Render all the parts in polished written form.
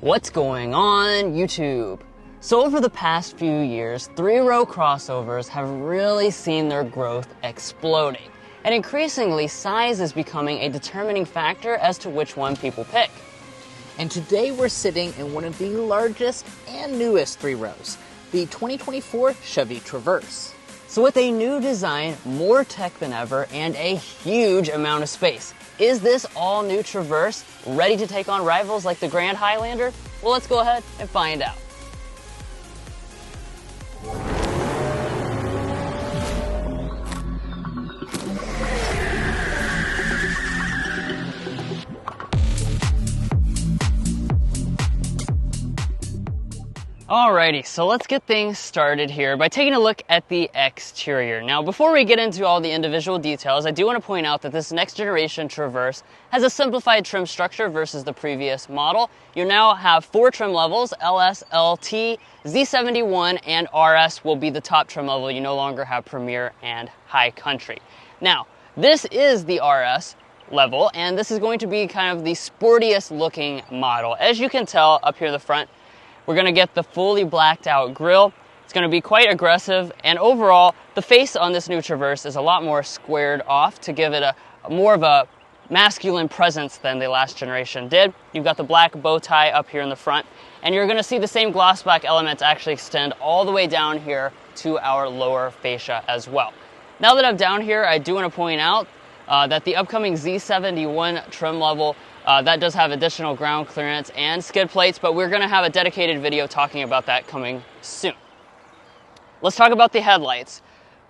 What's going on, YouTube? So over the past few years, three-row crossovers have really seen their growth exploding. And increasingly, size is becoming a determining factor as to which one people pick. And today we're sitting in one of the largest and newest three rows, the 2024 Chevy Traverse. So with a new design, more tech than ever, and a huge amount of space, is this all-new Traverse ready to take on rivals like the Grand Highlander? Well, let's go ahead and find out. Alrighty, so let's get things started here by taking a look at the exterior. Now, before we get into all the individual details, I do want to point out that this next generation Traverse has a simplified trim structure versus the previous model. You now have 4 trim levels: LS, LT, Z71, and RS will be the top trim level. You no longer have Premier and High Country. Now, this is the RS level, and this is going to be kind of the sportiest looking model. As you can tell up here in the front, we're going to get the fully blacked out grille. It's going to be quite aggressive, and overall the face on this new Traverse is a lot more squared off to give it a more of a masculine presence than the last generation did. You've got the black bow tie up here in the front, and you're going to see the same gloss black elements actually extend all the way down here to our lower fascia as well. Now that I'm down here, I do want to point out that the upcoming Z71 trim level that does have additional ground clearance and skid plates, but we're going to have a dedicated video talking about that coming soon. Let's talk about the headlights.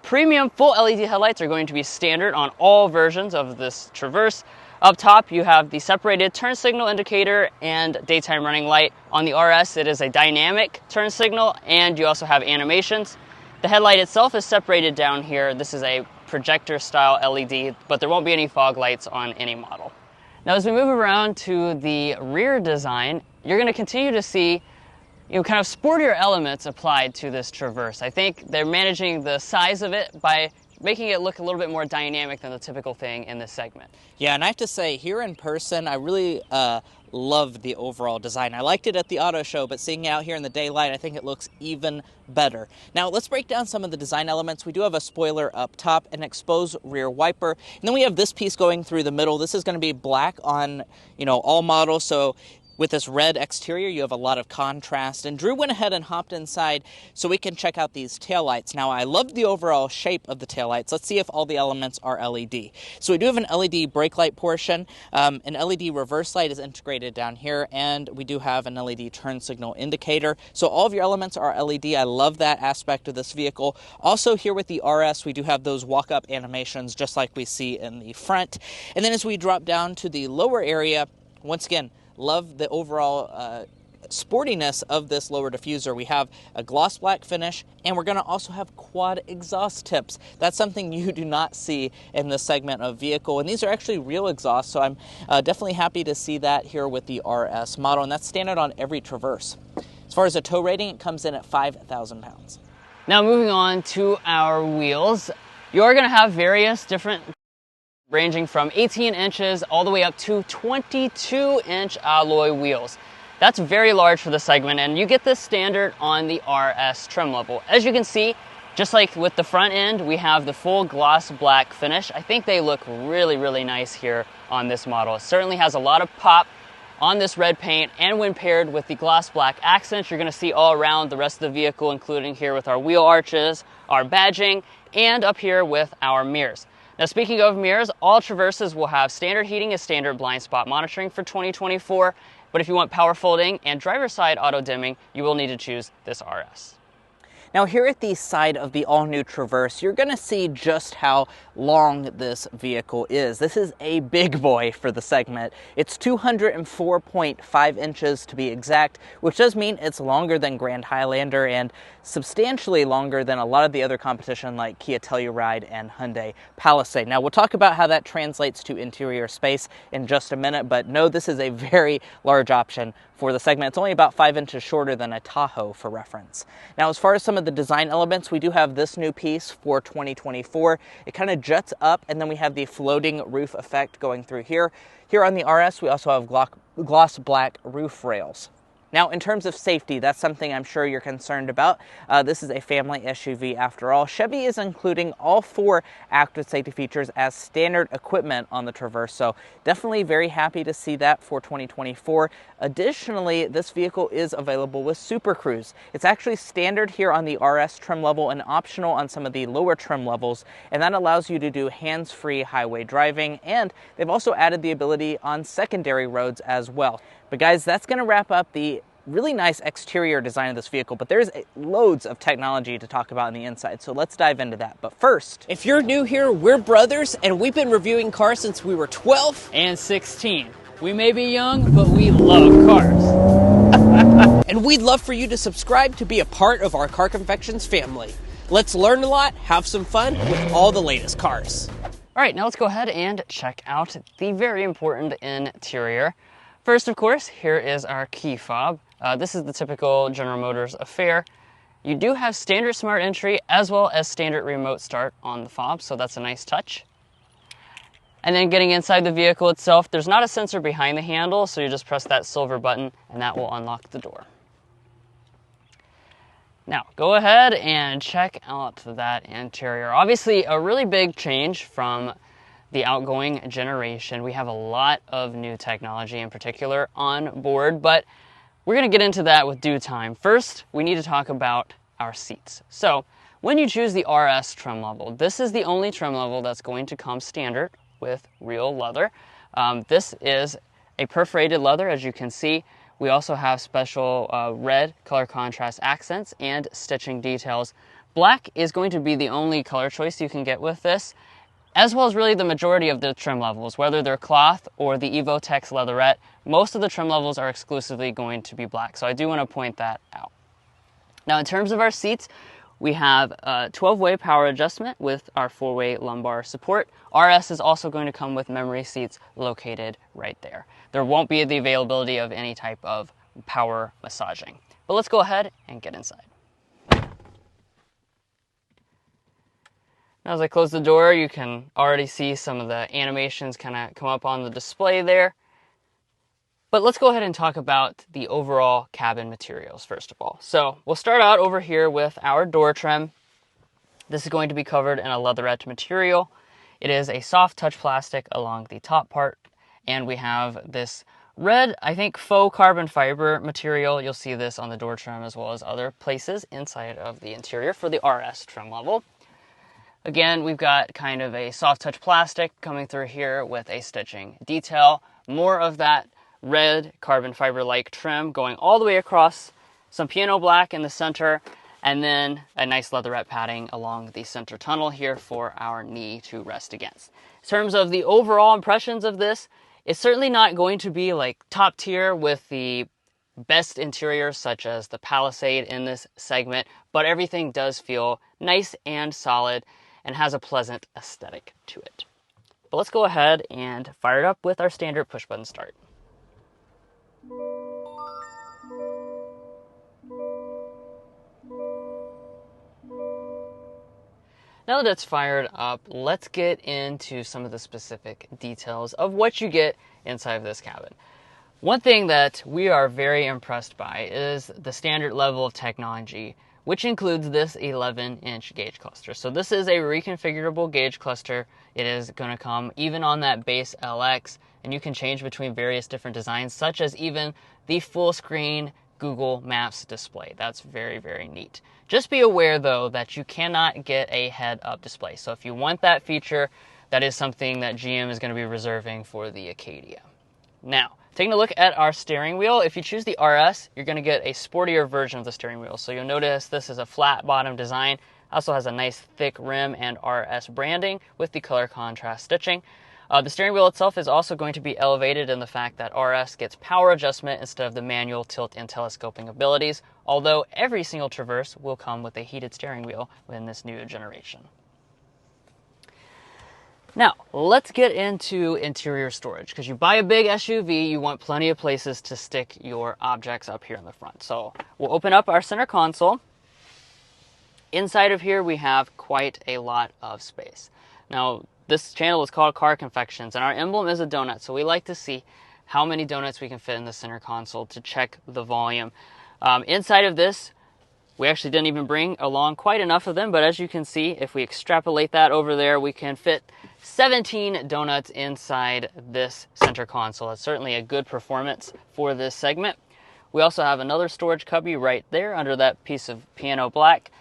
Premium full LED headlights are going to be standard on all versions of this Traverse. Up top, you have the separated turn signal indicator and daytime running light. On the RS, it is a dynamic turn signal, and you also have animations. The headlight itself is separated down here. This is a projector style LED, but there won't be any fog lights on any model. Now, as we move around to the rear design, you're going to continue to see kind of sportier elements applied to this Traverse. I think they're managing the size of it by making it look a little bit more dynamic than the typical thing in this segment. Yeah, and I have to say, here in person, I really love the overall design. I liked it at the auto show, but seeing it out here in the daylight, I think it looks even better. Now, let's break down some of the design elements. We do have a spoiler up top, an exposed rear wiper, and then we have this piece going through the middle. This is going to be black on, all models, so with this red exterior, you have a lot of contrast, and Drew went ahead and hopped inside so we can check out these taillights. Now, I love the overall shape of the taillights. Let's see if all the elements are LED. So we do have an LED brake light portion, an LED reverse light is integrated down here, and we do have an LED turn signal indicator. So all of your elements are LED. I love that aspect of this vehicle. Also here with the RS, we do have those walk-up animations just like we see in the front. And then as we drop down to the lower area, once again, love the overall sportiness of this lower diffuser. We have a gloss black finish, and we're going to also have quad exhaust tips. That's something you do not see in this segment of vehicle, and these are actually real exhausts, so I'm definitely happy to see that here with the RS model, and that's standard on every Traverse. As far as a tow rating, it comes in at 5,000 pounds. Now, moving on to our wheels, you're going to have various different ranging from 18 inches all the way up to 22-inch alloy wheels. That's very large for the segment, and you get this standard on the RS trim level. As you can see, just like with the front end, we have the full gloss black finish. I think they look really, really nice here on this model. It certainly has a lot of pop on this red paint, and when paired with the gloss black accents, you're going to see all around the rest of the vehicle, including here with our wheel arches, our badging, and up here with our mirrors. Now, speaking of mirrors, all Traverses will have standard heating and standard blind spot monitoring for 2024, but if you want power folding and driver's side auto dimming, you will need to choose this RS. Now, here at the side of the all-new Traverse, you're going to see just how long this vehicle is. This is a big boy for the segment. It's 204.5 inches to be exact, which does mean it's longer than Grand Highlander and substantially longer than a lot of the other competition like Kia Telluride and Hyundai Palisade. Now, we'll talk about how that translates to interior space in just a minute, but no, this is a very large option for the segment. It's only about 5 inches shorter than a Tahoe for reference. Now, as far as some of the design elements, we do have this new piece for 2024. It kind of juts up, and then we have the floating roof effect going through here. Here on the RS, we also have gloss black roof rails. Now, in terms of safety, that's something I'm sure you're concerned about. This is a family SUV after all. Chevy is including all 4 active safety features as standard equipment on the Traverse, so definitely very happy to see that for 2024. Additionally, this vehicle is available with Super Cruise. It's actually standard here on the RS trim level and optional on some of the lower trim levels, and that allows you to do hands-free highway driving, and they've also added the ability on secondary roads as well. But guys, that's going to wrap up the really nice exterior design of this vehicle, but there's loads of technology to talk about on the inside, so let's dive into that. But first, if you're new here, we're brothers, and we've been reviewing cars since we were 12 and 16. We may be young, but we love cars. And we'd love for you to subscribe to be a part of our Car Confections family. Let's learn a lot, have some fun with all the latest cars. All right, now let's go ahead and check out the very important interior. First, of course, here is our key fob. This is the typical General Motors affair. You do have standard smart entry as well as standard remote start on the fob, so that's a nice touch. And then getting inside the vehicle itself, there's not a sensor behind the handle, so you just press that silver button and that will unlock the door. Now, go ahead and check out that interior. Obviously, a really big change from the outgoing generation. We have a lot of new technology in particular on board, but we're going to get into that with due time. First, we need to talk about our seats. So, when you choose the RS trim level, this is the only trim level that's going to come standard with real leather. This is a perforated leather, as you can see. We also have special red color contrast accents and stitching details. Black is going to be the only color choice you can get with this, as well as really the majority of the trim levels, whether they're cloth or the Evotex leatherette. Most of the trim levels are exclusively going to be black, so I do want to point that out. Now, in terms of our seats, we have a 12-way power adjustment with our 4-way lumbar support. RS is also going to come with memory seats located right there. There won't be the availability of any type of power massaging. But let's go ahead and get inside. Now, as I close the door, you can already see some of the animations kind of come up on the display there. But let's go ahead and talk about the overall cabin materials first of all. So we'll start out over here with our door trim. This is going to be covered in a leatherette material. It is a soft touch plastic along the top part, and we have this red, I think, faux carbon fiber material. You'll see this on the door trim as well as other places inside of the interior for the RS trim level. Again, we've got kind of a soft touch plastic coming through here with a stitching detail. More of that red carbon fiber-like trim going all the way across, some piano black in the center, and then a nice leatherette padding along the center tunnel here for our knee to rest against. In terms of the overall impressions of this, it's certainly not going to be like top tier with the best interiors such as the Palisade in this segment, but everything does feel nice and solid and has a pleasant aesthetic to it. But let's go ahead and fire it up with our standard push button start. Now that it's fired up, let's get into some of the specific details of what you get inside of this cabin. One thing that we are very impressed by is the standard level of technology, which includes this 11-inch gauge cluster. So this is a reconfigurable gauge cluster. It is going to come even on that base LX, and you can change between various different designs, such as even the full screen Google Maps display. That's very, very neat. Just be aware though that you cannot get a head-up display. So if you want that feature, that is something that GM is going to be reserving for the Acadia. Now, taking a look at our steering wheel, if you choose the RS, you're going to get a sportier version of the steering wheel. So you'll notice this is a flat bottom design. Also has a nice thick rim and RS branding with the color contrast stitching. The steering wheel itself is also going to be elevated in the fact that RS gets power adjustment instead of the manual tilt and telescoping abilities, although every single Traverse will come with a heated steering wheel in this new generation. Now, let's get into interior storage, because you buy a big SUV, you want plenty of places to stick your objects up here in the front. So we'll open up our center console. Inside of here, we have quite a lot of space. Now, this channel is called Car Confections, and our emblem is a donut, so we like to see how many donuts we can fit in the center console to check the volume. Inside of this, we actually didn't even bring along quite enough of them, but as you can see, if we extrapolate that over there, we can fit 17 donuts inside this center console. It's certainly a good performance for this segment. We also have another storage cubby right there under that piece of piano black.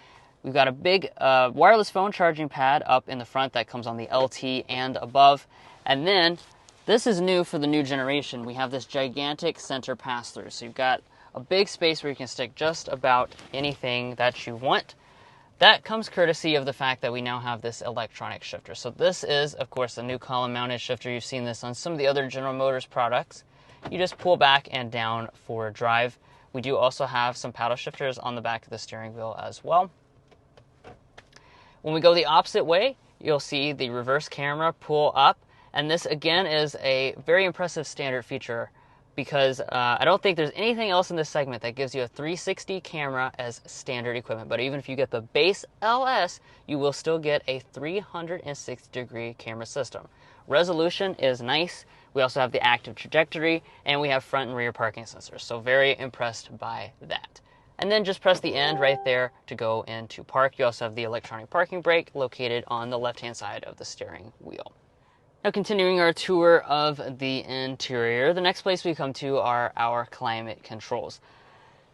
We've got a big wireless phone charging pad up in the front that comes on the LT and above. And then, this is new for the new generation. We have this gigantic center pass-through. So you've got a big space where you can stick just about anything that you want. That comes courtesy of the fact that we now have this electronic shifter. So this is, of course, a new column-mounted shifter. You've seen this on some of the other General Motors products. You just pull back and down for drive. We do also have some paddle shifters on the back of the steering wheel as well. When we go the opposite way, you'll see the reverse camera pull up. And this, again, is a very impressive standard feature because I don't think there's anything else in this segment that gives you a 360 camera as standard equipment. But even if you get the base LS, you will still get a 360-degree camera system. Resolution is nice. We also have the active trajectory, and we have front and rear parking sensors. So very impressed by that. And then just press the end right there to go into park. You also have the electronic parking brake located on the left-hand side of the steering wheel. Now, continuing our tour of the interior, the next place we come to are our climate controls.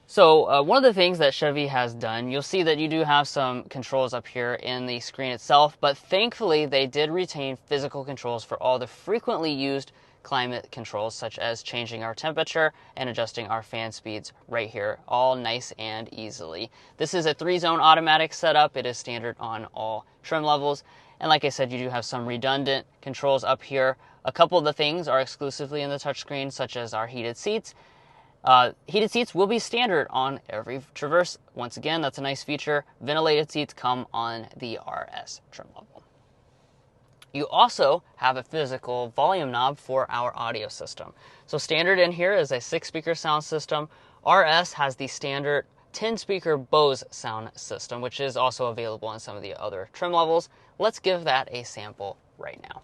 So one of the things that Chevy has done, you'll see that you do have some controls up here in the screen itself, but thankfully they did retain physical controls for all the frequently used climate controls, such as changing our temperature and adjusting our fan speeds right here, all nice and easily. This is a 3-zone automatic setup. It is standard on all trim levels. And like I said, you do have some redundant controls up here. A couple of the things are exclusively in the touchscreen, such as our heated seats. Heated seats will be standard on every Traverse. Once again, that's a nice feature. Ventilated seats come on the RS trim level. You also have a physical volume knob for our audio system. So standard in here is a 6-speaker sound system. RS has the standard 10-speaker Bose sound system, which is also available on some of the other trim levels. Let's give that a sample right now.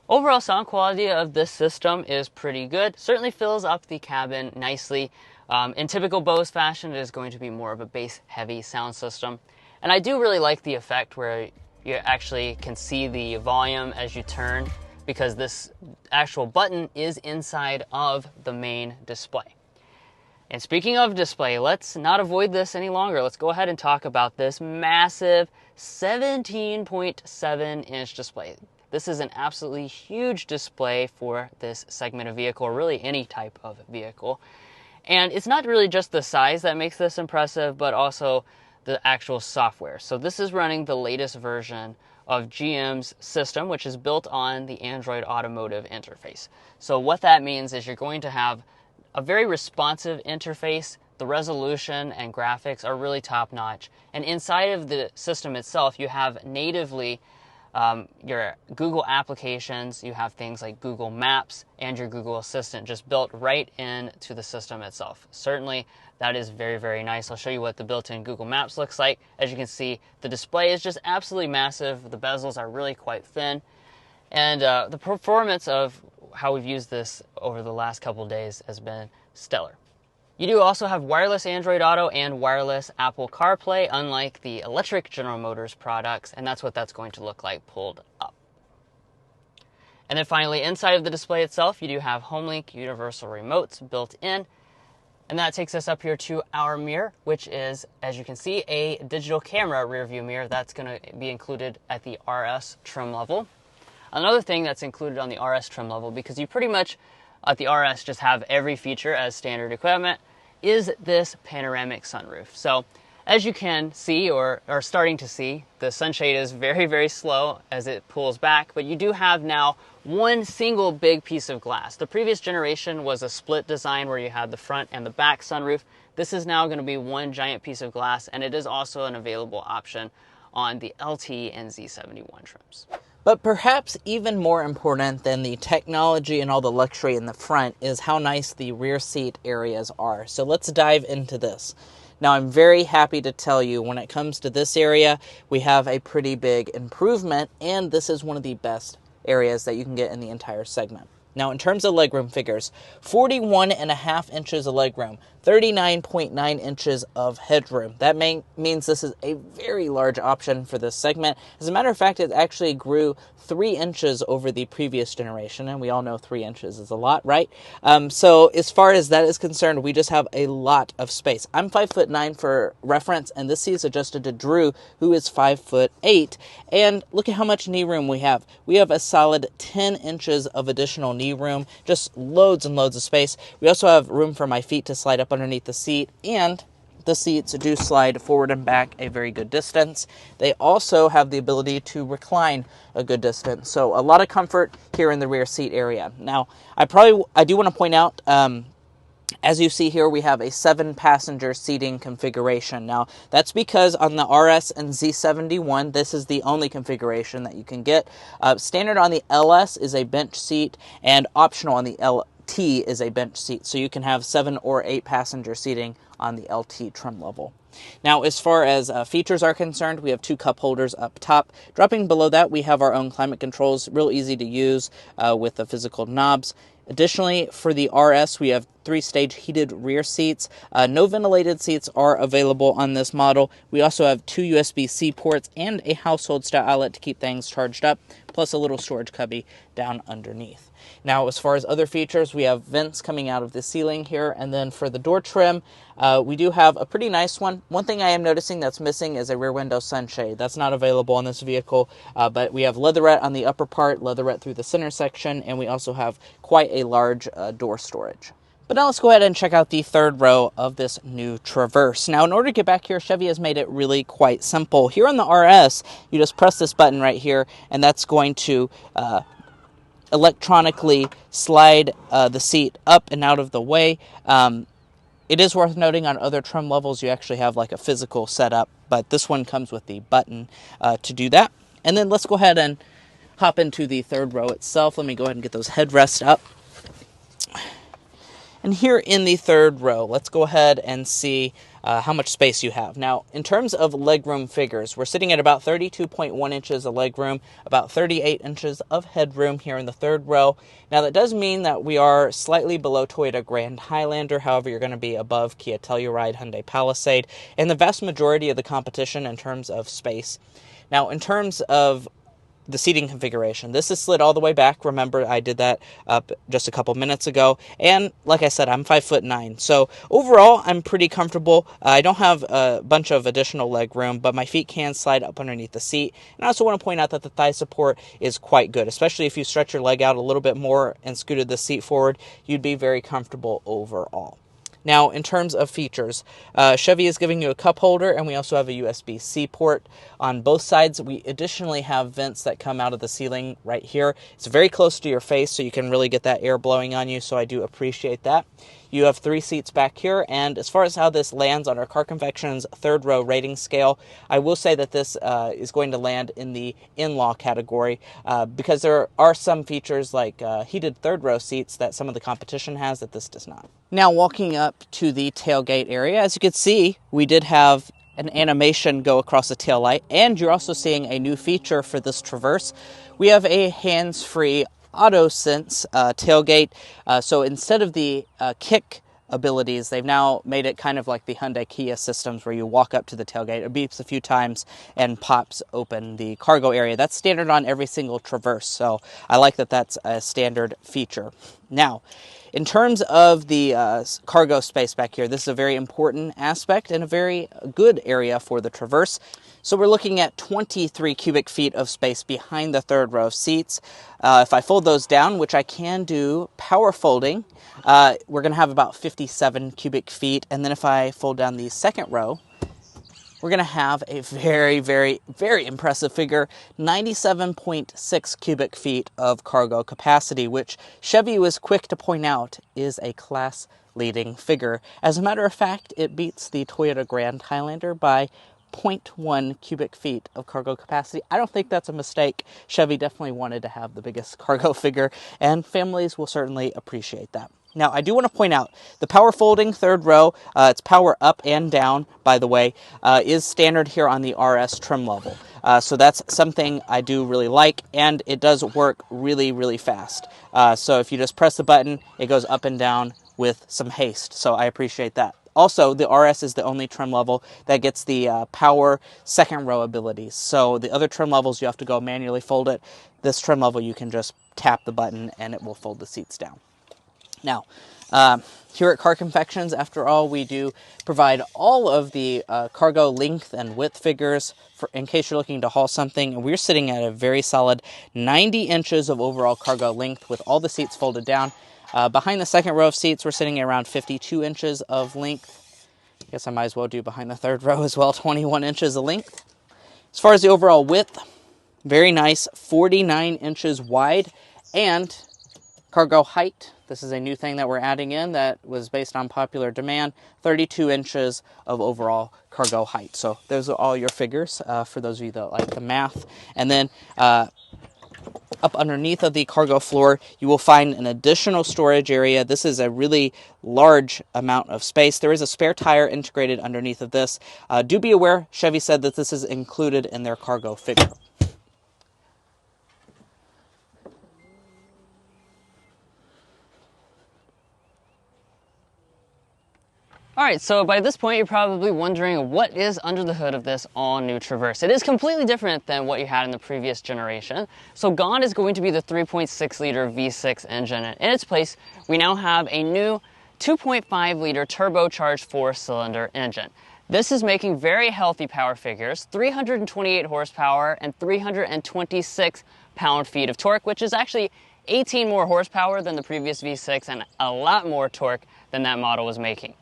Overall sound quality of this system is pretty good. Certainly fills up the cabin nicely. In typical Bose fashion, it is going to be more of a bass-heavy sound system. And I do really like the effect where you actually can see the volume as you turn, because this actual button is inside of the main display. And speaking of display, let's not avoid this any longer. Let's go ahead and talk about this massive 17.7-inch display. This is an absolutely huge display for this segment of vehicle, or really any type of vehicle. And it's not really just the size that makes this impressive, but also the actual software. So this is running the latest version of GM's system, which is built on the Android Automotive interface. So what that means is you're going to have a very responsive interface. The resolution and graphics are really top-notch. And inside of the system itself, you have natively your Google applications. You have things like Google Maps and your Google Assistant just built right into the system itself. Certainly, that is very, very nice. I'll show you what the built-in Google Maps looks like. As you can see, the display is just absolutely massive. The bezels are really quite thin. And the performance of how we've used this over the last couple of days has been stellar. You do also have wireless Android Auto and wireless Apple CarPlay, unlike the electric General Motors products, and that's what that's going to look like pulled up. And then finally, inside of the display itself, you do have HomeLink universal remotes built in, and that takes us up here to our mirror, which is, as you can see, a digital camera rear view mirror that's going to be included at the RS trim level. Another thing that's included on the RS trim level, because you pretty much at the RS just have every feature as standard equipment, is this panoramic sunroof. So as you can see, or are starting to see, the sunshade is very, very slow as it pulls back, but you do have now one single big piece of glass. The previous generation was a split design where you had the front and the back sunroof. This is now going to be one giant piece of glass, and it is also an available option on the LT and Z71 trims. But perhaps even more important than the technology and all the luxury in the front is how nice the rear seat areas are. So let's dive into this. Now, I'm very happy to tell you when it comes to this area, we have a pretty big improvement, and this is one of the best areas that you can get in the entire segment. Now, in terms of legroom figures, 41.5 inches of legroom, 39.9 inches of headroom. That means this is a very large option for this segment. As a matter of fact, it actually grew 3 inches over the previous generation, and we all know 3 inches is a lot, right? So as far as that is concerned, we just have a lot of space. I'm 5'9" for reference, and this seat is adjusted to Drew, who is 5'8", and look at how much knee room we have. We have a solid 10 inches of additional knee room, just loads and loads of space. We also have room for my feet to slide up underneath the seat, and the seats do slide forward and back a very good distance. They also have the ability to recline a good distance, so a lot of comfort here in the rear seat area. Now, I do want to point out, as you see here, we have a 7-passenger seating configuration. Now, that's because on the RS and Z71, this is the only configuration that you can get. Standard on the LS is a bench seat, and optional on the LT is a bench seat. So you can have 7 or 8 passenger seating on the LT trim level. Now, as far as features are concerned, we have 2 cup holders up top. Dropping below that, we have our own climate controls, real easy to use with the physical knobs. Additionally, for the RS, we have 3-stage heated rear seats. No ventilated seats are available on this model. We also have 2 USB-C ports and a household-style outlet to keep things charged up, plus a little storage cubby down underneath. Now, as far as other features, we have vents coming out of the ceiling here, and then for the door trim, we do have a pretty nice one. One thing I am noticing that's missing is a rear window sunshade. That's not available on this vehicle, but we have leatherette on the upper part, leatherette through the center section, and we also have quite a large door storage. But now let's go ahead and check out the third row of this new Traverse. Now, in order to get back here, Chevy has made it really quite simple. Here on the RS, you just press this button right here, and that's going to electronically slide the seat up and out of the way. It is worth noting on other trim levels you actually have like a physical setup, but this one comes with the button to do that. And then let's go ahead and hop into the third row itself. Let me go ahead and get those headrests up. And here in the third row, let's go ahead and see how much space you have. Now, in terms of legroom figures, we're sitting at about 32.1 inches of legroom, about 38 inches of headroom here in the third row. Now, that does mean that we are slightly below Toyota Grand Highlander. However, you're going to be above Kia Telluride, Hyundai Palisade, and the vast majority of the competition in terms of space. Now, in terms of the seating configuration, this is slid all the way back. Remember, I did that up just a couple minutes ago. And like I said, I'm 5'9". So overall, I'm pretty comfortable. I don't have a bunch of additional leg room, but my feet can slide up underneath the seat. And I also want to point out that the thigh support is quite good, especially if you stretch your leg out a little bit more and scooted the seat forward, you'd be very comfortable overall. Now, in terms of features, Chevy is giving you a cup holder, and we also have a USB-C port on both sides. We additionally have vents that come out of the ceiling right here. It's very close to your face, so you can really get that air blowing on you, so I do appreciate that. You have 3 seats back here, and as far as how this lands on our Car Confections third row rating scale, I will say that this is going to land in the in-law category because there are some features like heated third row seats that some of the competition has that this does not. Now, walking up to the tailgate area, as you can see, we did have an animation go across the taillight, and you're also seeing a new feature for this Traverse. We have a hands-free AutoSense tailgate. So instead of the kick abilities, they've now made it kind of like the Hyundai Kia systems where you walk up to the tailgate, it beeps a few times and pops open the cargo area. That's standard on every single Traverse, so I like that that's a standard feature. Now, in terms of the cargo space back here, this is a very important aspect and a very good area for the Traverse. So we're looking at 23 cubic feet of space behind the third row of seats. If I fold those down, which I can do power folding, we're going to have about 57 cubic feet. And then if I fold down the second row, we're going to have a very, very, very impressive figure, 97.6 cubic feet of cargo capacity, which Chevy was quick to point out is a class-leading figure. As a matter of fact, it beats the Toyota Grand Highlander by 0.1 cubic feet of cargo capacity. I don't think that's a mistake. Chevy definitely wanted to have the biggest cargo figure, and families will certainly appreciate that. Now, I do want to point out the power folding third row, it's power up and down, by the way, is standard here on the RS trim level. So that's something I do really like, and it does work really, really fast. So if you just press the button, it goes up and down with some haste. So I appreciate that. Also, the RS is the only trim level that gets the power second row abilities. So the other trim levels, you have to go manually fold it. This trim level, you can just tap the button and it will fold the seats down. Now, here at Car Confections, after all, we do provide all of the cargo length and width figures in case you're looking to haul something. And we're sitting at a very solid 90 inches of overall cargo length with all the seats folded down. Behind the second row of seats, we're sitting at around 52 inches of length. I guess I might as well do behind the third row as well, 21 inches of length. As far as the overall width, very nice, 49 inches wide, and cargo height, this is a new thing that we're adding in that was based on popular demand, 32 inches of overall cargo height. So those are all your figures for those of you that like the math. And then up underneath of the cargo floor, you will find an additional storage area. This is a really large amount of space. There is a spare tire integrated underneath of this. Do be aware, Chevy said that this is included in their cargo figure. All right, so by this point, you're probably wondering what is under the hood of this all-new Traverse. It is completely different than what you had in the previous generation. So gone is going to be the 3.6-liter V6 engine. And in its place, we now have a new 2.5-liter turbocharged 4-cylinder engine. This is making very healthy power figures, 328 horsepower and 326 pound-feet of torque, which is actually 18 more horsepower than the previous V6 and a lot more torque than that model was making.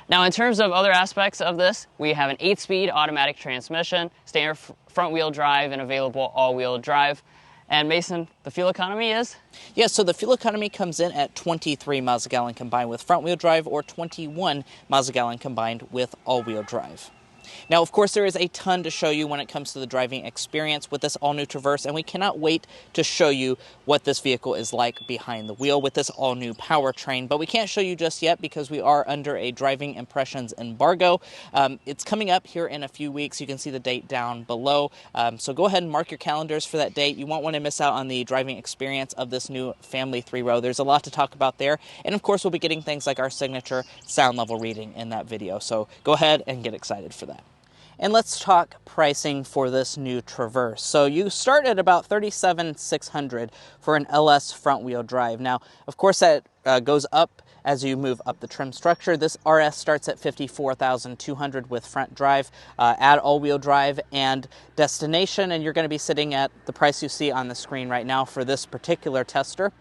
Now, in terms of other aspects of this, we have an 8-speed automatic transmission, standard front-wheel drive, and available all-wheel drive. And Mason, the fuel economy is? Yeah, so the fuel economy comes in at 23 miles a gallon combined with front-wheel drive, or 21 miles a gallon combined with all-wheel drive. Now, of course, there is a ton to show you when it comes to the driving experience with this all-new Traverse, and we cannot wait to show you what this vehicle is like behind the wheel with this all-new powertrain. But we can't show you just yet because we are under a driving impressions embargo. It's coming up here in a few weeks. You can see the date down below. So go ahead and mark your calendars for that date. You won't want to miss out on the driving experience of this new family 3-row. There's a lot to talk about there. And of course, we'll be getting things like our signature sound level reading in that video. So go ahead and get excited for that. And let's talk pricing for this new Traverse. So you start at about $37,600 for an LS front-wheel drive. Now, of course, that goes up as you move up the trim structure. This RS starts at $54,200 with front drive. Add all-wheel drive and destination, and you're going to be sitting at the price you see on the screen right now for this particular tester,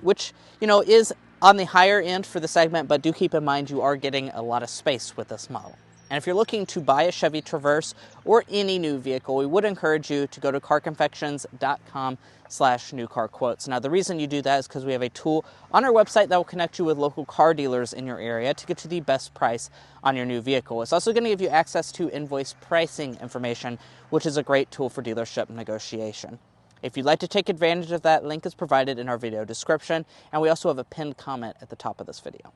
which, you know, is on the higher end for the segment, but do keep in mind you are getting a lot of space with this model. And if you're looking to buy a Chevy Traverse or any new vehicle, we would encourage you to go to carconfections.com/newcarquotes. Now, the reason you do that is because we have a tool on our website that will connect you with local car dealers in your area to get to the best price on your new vehicle. It's also going to give you access to invoice pricing information, which is a great tool for dealership negotiation. If you'd like to take advantage of that, link is provided in our video description, and we also have a pinned comment at the top of this video.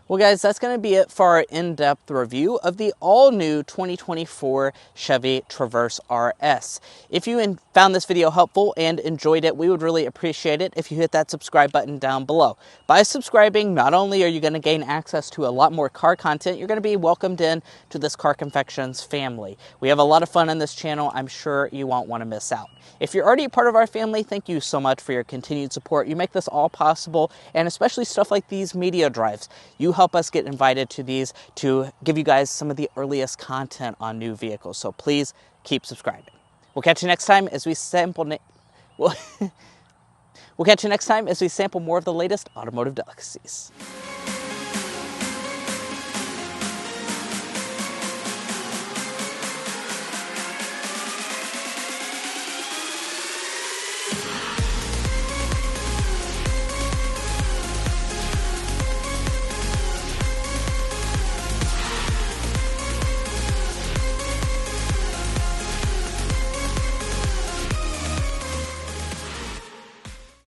Well, guys, that's going to be it for our in-depth review of the all-new 2024 Chevy Traverse RS. If you found this video helpful and enjoyed it, we would really appreciate it if you hit that subscribe button down below. By subscribing, not only are you going to gain access to a lot more car content, you're going to be welcomed in to this Car Confections family. We have a lot of fun on this channel. I'm sure you won't want to miss out. If you're already a part of our family, thank you so much for your continued support. You make this all possible, and especially stuff like these media drives. You help us get invited to these to give you guys some of the earliest content on new vehicles. So please keep subscribing. We'll catch you next time as we sample we'll catch you next time as we sample more of the latest automotive delicacies.